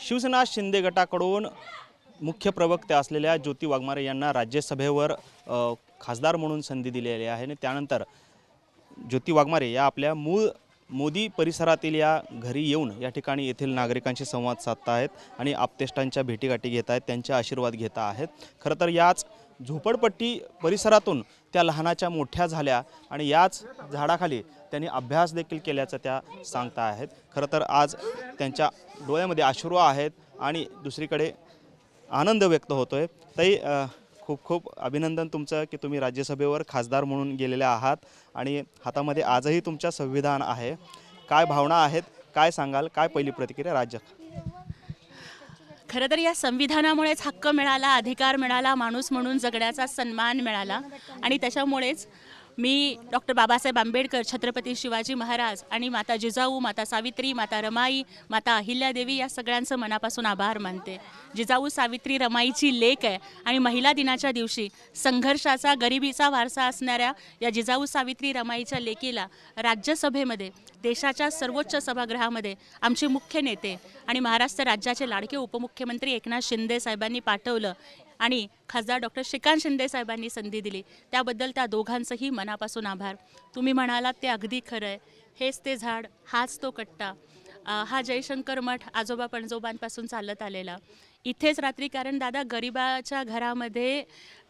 शिवसेना शिंदे गटाकडून मुख्य प्रवक्ते असलेल्या ज्योती वाघमारे यांना राज्यसभेवर खासदार म्हणून संधी दिलेली आहे आणि त्यानंतर ज्योती वाघमारे या आपल्या मूळ मोदी परिसरातील या घरी येऊन या ठिकाणी येथील नागरिकांशी संवाद साधत आहेत आणि आप्तेष्टांच्या भेटीगाठी घेत आहेत, त्यांचे आशीर्वाद घेत आहेत। खरं तर याच झोपडपट्टी परिसरातून त्या लहानाच्या मोठ्या झाल्या आणि याच झाडाखाली त्यांनी अभ्यास देखील केल्याचं त्या सांगता आहेत। खरं तर आज त्यांच्या डोळ्यामध्ये अश्रू आहेत आणि दुसरीकडे आनंद व्यक्त होतोय। ताई, खूप खूप अभिनंदन तुमचं की तुम्ही राज्यसभेवर खासदार म्हणून गेलेले आहात आणि हातामध्ये आजही तुमच्या संविधान आहे। काय भावना आहेत, काय सांगाल, काय पहिली प्रतिक्रिया राज्य? खरं तर या संविधानामुळेच हक्क मिळाला, अधिकार मिळाला, माणूस म्हणून जगण्याचा सन्मान मिळाला आणि त्याच्यामुळेच मी डॉक्टर बाबासाहेब आंबेडकर, छत्रपती शिवाजी महाराज आणि माता जिजाऊ, माता सावित्री, माता रमाई, माता अहिल्यादेवी या सगळ्यांचं मनापासून आभार मानते। जिजाऊ सावित्री रमाईची लेक आहे आणि महिला दिनाच्या दिवशी संघर्षाचा, गरिबीचा वारसा असणाऱ्या या जिजाऊ सावित्री रमाईच्या लेकीला राज्यसभेमध्ये, देशाच्या सर्वोच्च सभागृहामध्ये आमचे मुख्य नेते आणि महाराष्ट्र राज्याचे लाडके उपमुख्यमंत्री एकनाथ शिंदे साहेबांनी पाठवलं आणि खासदार डॉक्टर श्रीकांत शिंदे साहेबांनी संधी दिली, त्याबद्दल त्या दोघांचंही मनापासून आभार। तुम्ही म्हणालात ते अगदी खरं आहे। हेच ते झाड, हाच तो कट्टा, हा जयशंकर मठ आजोबा पणजोबांपासून चालत आलेला इथेच रात्री। कारण दादा, गरिबाच्या घरामध्ये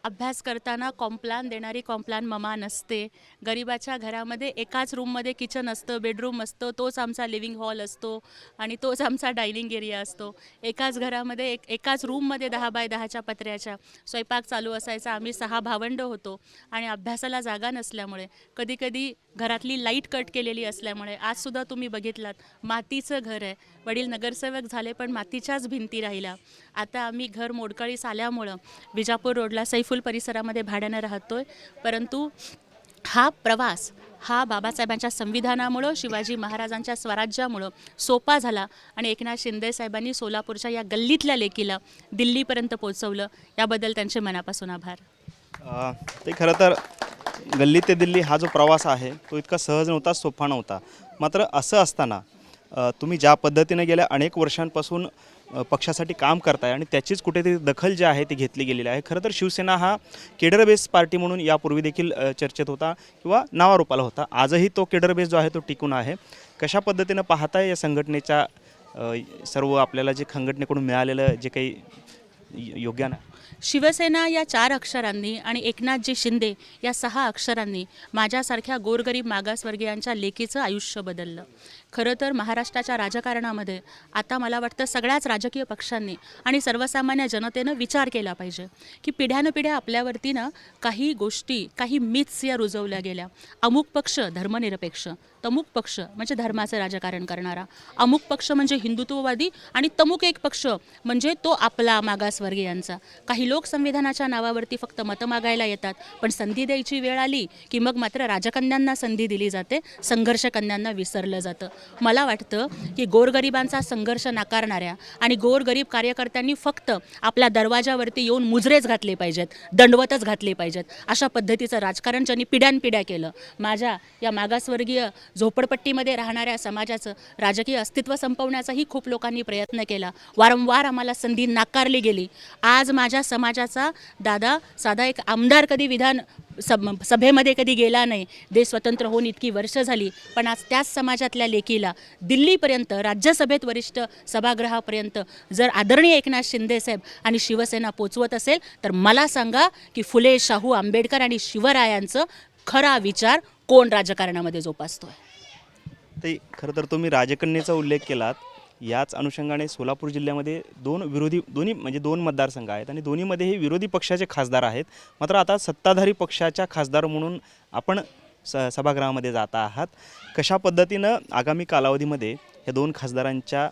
अभ्यास करताना कॉम्प्लान देणारी कॉम्प्लान ममा नसते। गरिबाच्या घरामध्ये एकाच रूममध्ये किचन असतं, बेडरूम असतं, तोच आमचा लिव्हिंग हॉल असतो आणि तोच आमचा डायनिंग एरिया असतो। एकाच घरामध्ये एकाच रूममध्ये 10 बाय 10च्या पत्र्याच्या स्वयंपाक चालू असायचा। आम्ही 6 भावंड होतो आणि अभ्यासाला जागा नसल्यामुळे, कधीकधी घरातली लाईट कट केलेली असल्यामुळे, आजसुद्धा तुम्ही बघितलात मातीचं घर आहे। वडील नगरसेवक झाले पण मातीच्याच भिंती राहिल्या। आता आम्ही घर मोडकळीस आल्यामुळं विजापूर रोडला सैफुल परिसरामध्ये भाड्यानं राहतोय, परंतु हा प्रवास हा बाबासाहेबांच्या संविधानामुळं, शिवाजी महाराजांच्या स्वराज्यामुळं सोपा झाला आणि एकनाथ शिंदे साहेबांनी सोलापूरच्या या गल्लीतल्या लेकीला दिल्लीपर्यंत पोहोचवलं, याबद्दल त्यांचे मनापासून आभार। ते खरं तर गल्ली ते दिल्ली हा जो प्रवास आहे तो इतका सहज नव्हता, सोपा नव्हता। मात्र असं असताना तुम्ही ज्या पद्धतीने गेल्या अनेक वर्षांपासून पक्षासाठी काम करताय आणि त्याचीच कुठेतरी दखल जी आहे ती घेतली गेलेली आहे। खरं तर शिवसेना हा केडर बेस पार्टी म्हणून यापूर्वी देखील चर्चेत होता किंवा नावारूपाला होता। आजही तो केडर बेस जो आहे तो टिकून आहे। कशा पद्धतीनं पाहताय या संघटनेच्या सर्व आपल्याला जे संघटनेकडून मिळालेलं जे काही योगदान आहे? शिवसेना या 4 अक्षरांनी आणि एकनाथजी शिंदे या 6 अक्षरांनी माझ्यासारख्या गोरगरीब मागासवर्गीयांच्या लेकीचं आयुष्य बदललं। खरं तर महाराष्ट्राच्या राजकारणामध्ये आता मला वाटतं सगळ्याच राजकीय पक्षांनी आणि सर्वसामान्य जनतेनं विचार केला पाहिजे की पिढ्यानपिढ्या आपल्यावरतीनं काही गोष्टी, काही मिथ्स या रुजवल्या गेल्या। अमुक पक्ष धर्मनिरपेक्ष, तमुक पक्ष म्हणजे धर्माचं राजकारण करणारा, अमुक पक्ष म्हणजे हिंदुत्ववादी आणि तमुक एक पक्ष म्हणजे तो आपला मागासवर्गीयांचा। काही लोक संविधानाच्या नावावरती फक्त मतं मागायला येतात, पण संधी द्यायची वेळ आली की मग मात्र राजकन्यांना संधी दिली जाते, संघर्ष कन्यांना विसरलं जातं। मला वाटतं की गोरगरिबांचा संघर्ष नाकारणाऱ्या आणि गोरगरीब कार्यकर्त्यांनी फक्त आपल्या दरवाजावरती येऊन मुजरेच घातले पाहिजेत, दंडवतच घातले पाहिजेत, अशा पद्धतीचं राजकारण ज्यांनी पिढ्यानपिढ्या केलं। माझ्या या मागासवर्गीय झोपडपट्टीमध्ये राहणाऱ्या समाजाचं राजकीय अस्तित्व संपवण्याचाही खूप लोकांनी प्रयत्न केला। वारंवार आम्हाला संधी नाकारली गेली। आज माझ्या समाजाचा दादा साधा एक आमदार कधी विधान सभेमध्ये कधी गेला नाही। देश स्वतंत्र होऊन इतकी वर्ष झाली, पण आज त्याच समाजातल्या लेकीला दिल्लीपर्यंत, राज्यसभेत वरिष्ठ सभागृहापर्यंत जर आदरणीय एकनाथ शिंदे साहेब आणि शिवसेना पोचवत असेल तर मला सांगा की फुले, शाहू, आंबेडकर आणि शिवरायांचं खरा विचार कोण राजकारणामध्ये जोपासतोय? ते खरं तर तुम्ही राजकन्येचा उल्लेख केलात। याच अनुषंगाने सोलापूर जिल्ह्यामध्ये दोन मतदारसंघ आहेत आणि दोन्हीमध्येही विरोधी पक्षाचे खासदार आहेत। मात्र आता सत्ताधारी पक्षाच्या खासदार म्हणून आपण सभागृहामध्ये जात आहात। कशा पद्धतीनं आगामी कालावधीमध्ये या 2 खासदारांच्या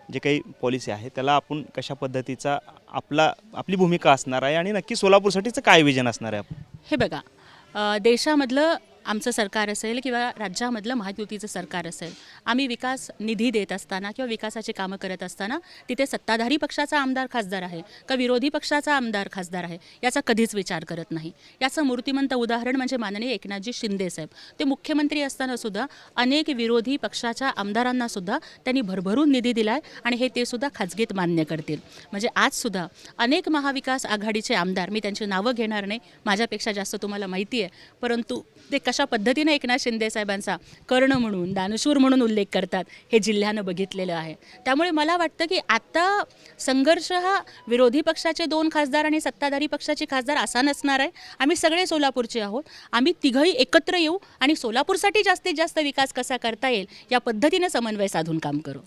जे काही पॉलिसी आहे त्याला आपण कशा पद्धतीचा आपली भूमिका असणार आहे आणि नक्की सोलापूरसाठीचं काय विजन असणार आहे? हे बघा, देशामधलं आमचं सरकार असेल किंवा राज्यामधलं महायुतीचं सरकार असेल, आम्ही विकास निधी देत असताना किंवा विकासाची कामं करत असताना तिथे सत्ताधारी पक्षाचा आमदार खासदार आहे का विरोधी पक्षाचा आमदार खासदार आहे याचा कधीच विचार करत नाही. याचं मूर्तिमंत उदाहरण म्हणजे माननीय एकनाथजी शिंदे साहेब. ते मुख्यमंत्री असताना सुद्धा अनेक विरोधी पक्षाच्या आमदारांना सुद्धा त्यांनी भरभरून निधी दिला आहे आणि हे ते सुद्धा खाजगीत मान्य करतील. म्हणजे आजसुद्धा अनेक महाविकास आघाडीचे आमदार, मी त्यांची नावं घेणार नाही, माझ्यापेक्षा जास्त तुम्हाला माहिती आहे, परंतु ते कशा पद्धतीने एकनाथ शिंदे साहेबांचा कर्ण म्हणून, दानशूर म्हणून उल्लेख करतात हे जिल्ह्यानं बघितलेलं आहे. त्यामुळे मला वाटतं की आता संघर्ष हा विरोधी पक्षाचे 2 खासदार आणि सत्ताधारी पक्षाचे खासदार असा नसणार आहे. आम्ही सगळे सोलापूरचे आहोत, आम्ही तिघंही एकत्र येऊ आणि सोलापूरसाठी जास्तीत जास्त विकास कसा करता येईल या पद्धतीने समन्वय साधून काम करू.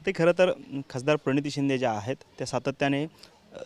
ते खरं तर खासदार प्रणिती शिंदे ज्या आहेत त्या सातत्याने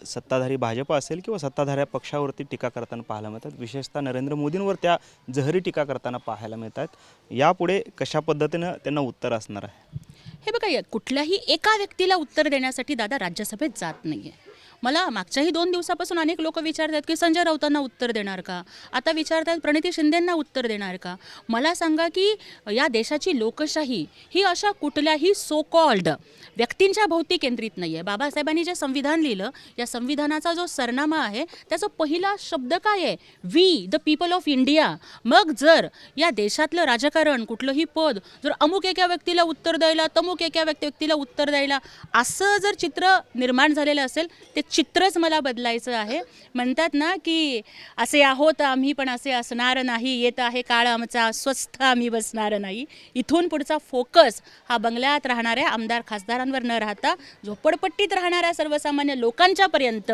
सत्ताधारी भाजप असेल किंवा सत्ताधाऱ्या पक्षावरती टीका करताना पाहायला मिळतात. विशेषतः नरेंद्र मोदींवर त्या जहरी टीका करताना पाहायला मिळतात. यापुढे कशा पद्धतीनं त्यांना उत्तर असणार आहे? हे बघा, कुठल्याही एका व्यक्तीला उत्तर देण्यासाठी दादा राज्यसभेत जात नाही आहे. मला मागच्याही 2 दिवसापासून अनेक लोक विचारतात की संजय राऊतांना उत्तर देणार का, आता विचारतात प्रणिती शिंदेंना उत्तर देणार का. मला सांगा की या देशाची लोकशाही ही अशा कुठल्याही सो कॉल्ड व्यक्तींच्या भोवती केंद्रित नाही आहे. बाबासाहेबांनी जे संविधान लिहिलं, या संविधानाचा जो सरनामा आहे त्याचा पहिला शब्द काय आहे? We the people of India. मग जर या देशातलं राजकारण, कुठलंही पद जर अमुक एका व्यक्तीला उत्तर द्यायला, तमुक एका व्यक्तीला उत्तर द्यायला, असं जर चित्र निर्माण झालेलं असेल, ते चित्रच मला बदलायचं आहे. म्हणतात ना की असे आहोत आम्ही पण असे असणार नाही, येत आहे काळ आमचा स्वस्थ आम्ही बसणार नाही. इथून पुढचा फोकस हा बंगल्यात राहणाऱ्या आमदार खासदारांवर न राहता झोपडपट्टीत राहणाऱ्या सर्वसामान्य लोकांच्यापर्यंत,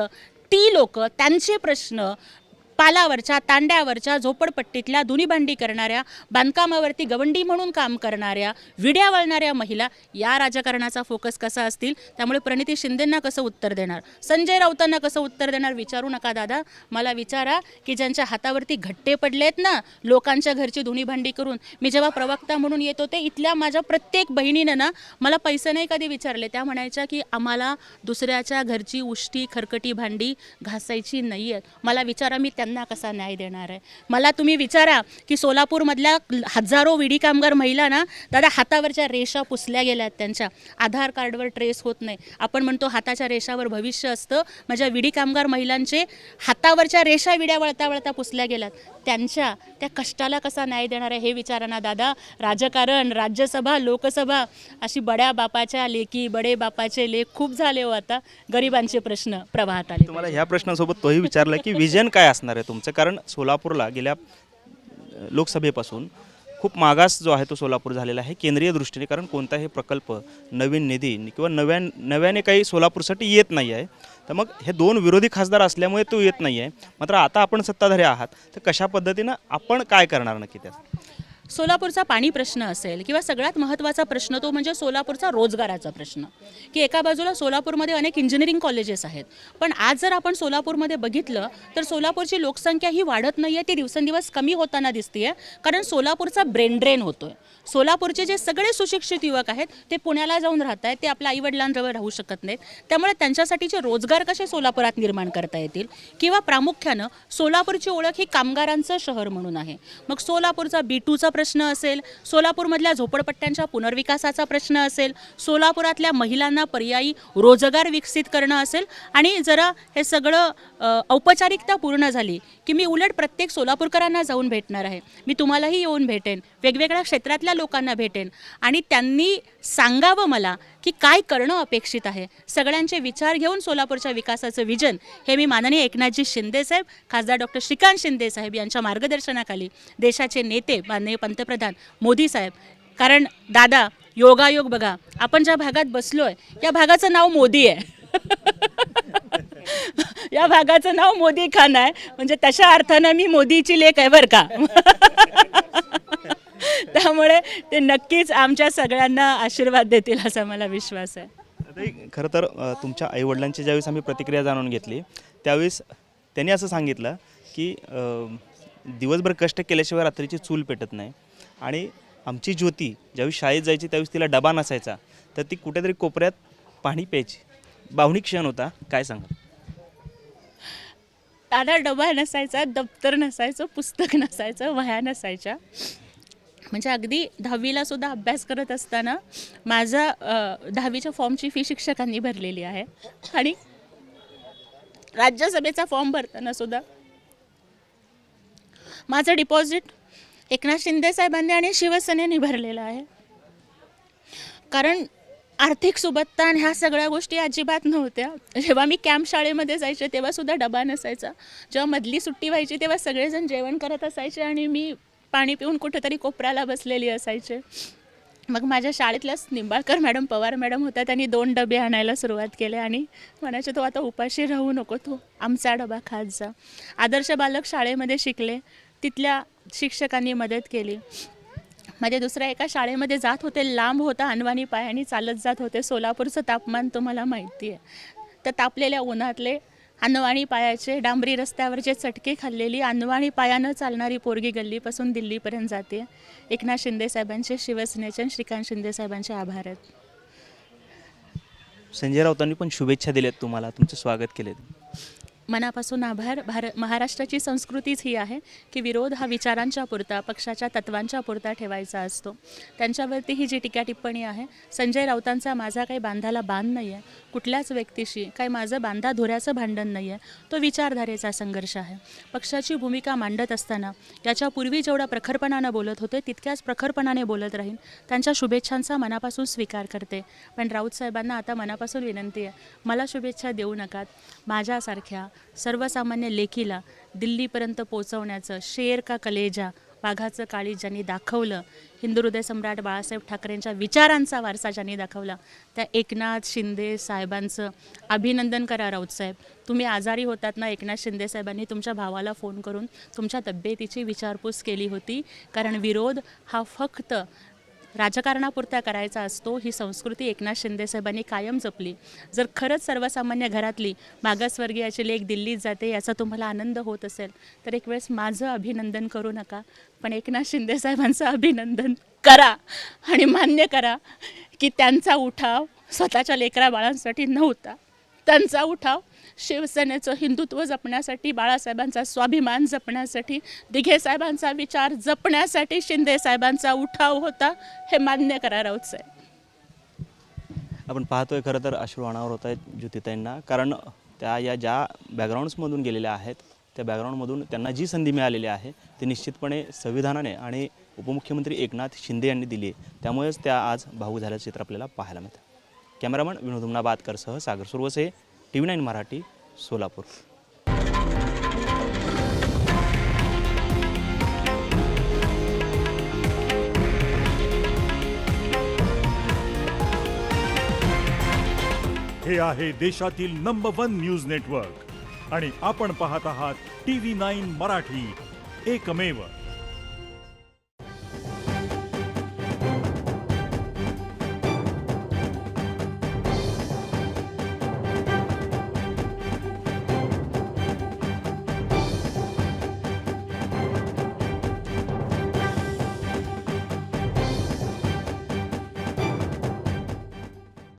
ती लोक त्यांचे प्रश्न पालावरच्या, तांड्यावरच्या, झोपडपट्टीतल्या धुनीभांडी करणाऱ्या, बांधकामावरती गवंडी म्हणून काम करणाऱ्या, विड्या वळणाऱ्या महिला, या राजकारणाचा फोकस कसा असतील. त्यामुळे प्रणिती शिंदेंना कसं उत्तर देणार, संजय राऊतांना कसं उत्तर देणार विचारू नका दादा. मला विचारा की ज्यांच्या हातावरती घट्टे पडलेत ना लोकांच्या घरची धुनीभांडी करून. मी जेव्हा प्रवक्ता म्हणून येत होते, इथल्या माझ्या प्रत्येक बहिणीनं ना मला पैसे नाही कधी विचारले. त्या म्हणायच्या की आम्हाला दुसऱ्याच्या घरची उष्टी खरकटी भांडी घासायची नाही आहेत. मला विचारा मी त्यांना कसा न्याय देणार आहे. मला तुम्ही विचारा की सोलापूरमधल्या हजारो विडी कामगार महिला ना दादा हातावरच्या रेषा पुसल्या गेल्यात, त्यांच्या आधार कार्डवर ट्रेस होत नाही. आपण म्हणतो हाताच्या रेषावर भविष्य असतं, माझ्या विडी कामगार महिलांचे हातावरच्या रेषा विड्या वळता वळता पुसल्या गेल्यात. त्यांच्या त्या कष्टाला कसा न्याय देणार आहे हे विचारा ना दादा. राजकारण, राज्यसभा, लोकसभा अशी बड्या बापाच्या लेकी, बडे बापाचे लेख खूप झाले हो. आता गरिबांचे प्रश्न प्रवाहात आले. तुम्हाला ह्या प्रश्नासोबत तोही विचारलं की विजन काय असणार आहे तुमचं? कारण सोलापूरला गेल्या लोकसभेपासून खूप मागास जो आहे तो सोलापूर झालेला आहे केंद्रीय दृष्टीने. कारण कोणताही प्रकल्प, नवीन निधी किंवा नव्याने काही सोलापूरसाठी येत नाही आहे. तर मग हे 2 विरोधी खासदार असल्यामुळे तो येत नाही आहे. मात्र आता आपण सत्ताधारी आहात, तर कशा पद्धतीनं आपण काय करणार नक्की त्यात? सोलापूरचा पाणी प्रश्न असेल किंवा सगळ्यात महत्त्वाचा प्रश्न तो म्हणजे सोलापूरचा रोजगाराचा प्रश्न. की एका बाजूला सोलापूरमध्ये अनेक इंजिनिअरिंग कॉलेजेस आहेत, पण आज जर आपण सोलापूरमध्ये बघितलं तर सोलापूरची लोकसंख्या ही वाढत नाही आहे, ती दिवसेंदिवस कमी होताना दिसते आहे. कारण सोलापूरचा ब्रेन ड्रेन होतो आहे. सोलापूरचे जे सगळे सुशिक्षित युवक आहेत ते पुण्याला जाऊन राहत आहेत, ते आपल्या आईवडिलांजवळ राहू शकत नाहीत. त्यामुळे त्यांच्यासाठीचे रोजगार कसे सोलापुरात निर्माण करता येतील, किंवा प्रामुख्यानं सोलापूरची ओळख ही कामगारांचं शहर म्हणून आहे. मग सोलापूरचा B2चा प्रश्न असेल, सोलापूरमधल्या झोपडपट्ट्यांच्या पुनर्विकासाचा प्रश्न असेल, सोलापुरातल्या महिलांना पर्यायी रोजगार विकसित करणं असेल, आणि जरा हे सगळं औपचारिकता पूर्ण झाली की मी उलट प्रत्येक सोलापूरकरांना जाऊन भेटणार आहे. मी तुम्हालाही येऊन भेटेन, वेगवेगळ्या क्षेत्रातल्या लोकांना भेटेन आणि त्यांनी सांगावं मला की काय करणं अपेक्षित आहे. सगळ्यांचे विचार घेऊन सोलापूरच्या विकासाचं विजन हे मी माननीय एकनाथजी शिंदे साहेब, खासदार डॉक्टर श्रीकांत शिंदे साहेब यांच्या मार्गदर्शनाखाली, देशाचे नेते माननीय पंतप्रधान मोदी साहेब. कारण दादा योगायोग बघा, आपण ज्या भागात बसलोय या भागाचं नाव मोदी आहे. या भागाचं नाव मोदी खान आहे, म्हणजे तशा अर्थानं मी मोदीची लेक आहे बरं का. त्यामुळे ते नक्कीच आमच्या सगळ्यांना आशीर्वाद देतील असा मला विश्वास आहे. खरं तर तुमच्या आईवडिलांची ज्यावेळेस आम्ही प्रतिक्रिया जाणून घेतली त्यावेळेस त्यांनी असं सांगितलं की दिवसभर कष्ट केल्याशिवाय रात्रीची चूल पेटत नाही. आणि आमची ज्योती ज्यावेळी शाळेत जायची त्यावेळेस तिला डबा नसायचा, तर ती कुठेतरी कोपऱ्यात पाणी प्यायची. भावनिक क्षण होता, काय सांगा? साधा डबा नसायचा, दप्तर नसायचं, पुस्तक नसायचं, वह्या नसायच्या. म्हणजे अगदी 10वीला सुद्धा अभ्यास करत असताना माझा 10वीच्या फॉर्मची फी शिक्षकांनी भरलेली आहे. आणि राज्यसभेचा फॉर्म भरताना सुद्धा माझं डिपॉझिट एकनाथ शिंदे साहेबांनी आणि शिवसेनेने भरलेलं आहे. कारण आर्थिक सुबत्ता आणि ह्या सगळ्या गोष्टी अजिबात नव्हत्या. जेव्हा मी कॅम्प शाळेमध्ये जायचे तेव्हा सुद्धा डबा नसायचा. जेव्हा मधली सुट्टी व्हायची तेव्हा सगळेजण जेवण करत असायचे आणि मी पाणी पिऊन कुठेतरी कोपऱ्याला बसलेली असायचे. मग माझ्या शाळेतल्याच निंबाळकर मॅडम, पवार मॅडम होत्या, त्यांनी 2 डबे आणायला सुरुवात केली आणि म्हणायचे तू आता उपाशी राहू नको, तू आमचा डबा खात जा. आदर्श बालक शाळेमध्ये शिकले, तिथल्या शिक्षकांनी मदत केली. मध्ये दुसऱ्या एका शाळेमध्ये जात होते, लांब होता, अनवाणी पायाने चालत जात होते. सोलापूरचं तापमान तुम्हाला माहिती आहे. तर तापलेल्या उन्हातले अनवाणी पायाचे डांबरी रस्त्यावरचे चटके खाल्लेली अनवाणी पायानं चालणारी पोरगी गल्लीपासून दिल्लीपर्यंत जाते. एकनाथ शिंदे साहेबांचे, शिवसेनेचे आणि श्रीकांत शिंदे साहेबांचे आभार आहेत. संजय राऊतांनी पण शुभेच्छा दिल्यात तुम्हाला, तुमचं स्वागत केले. मनापासून आभार. महाराष्ट्राची संस्कृतीच ही आहे की विरोध हा विचारांच्या पुरता, पक्षाच्या तत्वांच्या पुरता ठेवायचा असतो. त्यांच्यावरती ही जी टीका टिप्पणी आहे, संजय राऊतांचा माझा काही बांधाला बांध नाही आहे, कुठल्याच व्यक्तीशी काही माझं बांधा धुऱ्याचं भांडण नाही आहे. तो विचारधारेचा संघर्ष आहे. पक्षाची भूमिका मांडत असताना याच्यापूर्वी जेवढ्या प्रखरपणानं बोलत होते तितक्याच प्रखरपणाने बोलत राहीन. त्यांच्या शुभेच्छांचा मनापासून स्वीकार करते. पण राऊत साहेबांना आता मनापासून विनंती आहे, मला शुभेच्छा देऊ नकात. माझ्यासारख्या सर्वसामान्य लेखीला दिल्लीपर्यंत पोचवण्याचं शेर का कलेजा, वाघाचं काळीज ज्यांनी दाखवलं, हिंदू हृदय सम्राट बाळासाहेब ठाकरेंच्या विचारांचा वारसा ज्यांनी दाखवला, त्या एकनाथ शिंदे साहेबांचं अभिनंदन करा. राऊत साहेब, तुम्ही आजारी होतात ना, एकनाथ शिंदे साहेबांनी तुमच्या भावाला फोन करून तुमच्या तब्येतीची विचारपूस केली होती. कारण विरोध हा फक्त राजकारणापुरता करायचा असतो, ही संस्कृती एकनाथ शिंदे साहेबांनी कायम जपली. जर खरंच सर्वसामान्य घरातली मागासवर्गीयाची लेक दिल्लीत जाते याचा तुम्हाला आनंद होत असेल तर एक वेळेस माझं अभिनंदन करू नका, पण एकनाथ शिंदे साहेबांचं अभिनंदन करा आणि मान्य करा की त्यांचा उठाव स्वतःच्या लेकरा बाळांसाठी नव्हता. त्यांचा उठाव शिवसेनेचं हिंदुत्व जपण्यासाठी, बाळासाहेबांचा स्वाभिमान जपण्यासाठी, दिघे साहेबांचा विचार जपण्यासाठी शिंदे साहेबांचा उठाव होता. हे मान्य करा राऊत साहेब. आपण पाहतोय खरं तर अश्रू अनावर होत आहेत ज्योतिताईंना, कारण त्या या ज्या बॅकग्राऊंड्समधून गेलेल्या आहेत त्या बॅकग्राऊंडमधून त्यांना जी संधी मिळालेली आहे ती निश्चितपणे संविधानाने आणि उपमुख्यमंत्री एकनाथ शिंदे यांनी दिली आहे. त्यामुळेच त्या आज भावूक झाल्याचं चित्र आपल्याला पाहायला मिळतं. कॅमेरामन विनोद उमनाबादकरसह सागर सुरवसे, TV9 मराठी, सोलापूर. हे आहे देशातील नंबर 1 न्यूज नेटवर्क आणि आपण पाहत आहात TV9 मराठी, एकमेव.